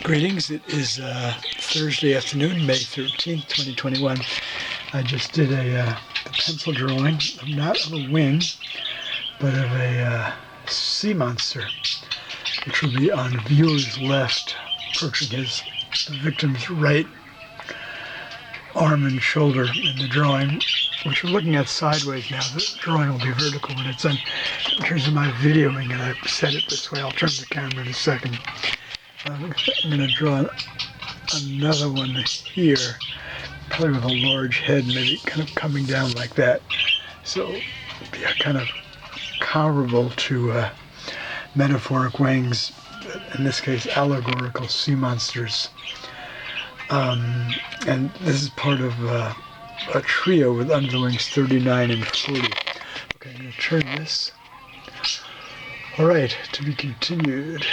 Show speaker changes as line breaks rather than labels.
Greetings, it is Thursday afternoon, May 13th, 2021. I just did a pencil drawing, not of a wing, but of a sea monster, which will be on viewer's left, approaching the victim's right arm and shoulder in the drawing, which we're looking at sideways now. The drawing will be vertical when it's done. In terms of my videoing, and I've set it this way, I'll turn the camera in a second. I'm going to draw another one here, probably with a large head, maybe kind of coming down like that. So it'd be kind of comparable to metaphoric wings, in this case allegorical sea monsters. And this is part of a trio with underwings 39 and 40. Okay, I'm going to turn this. All right, to be continued.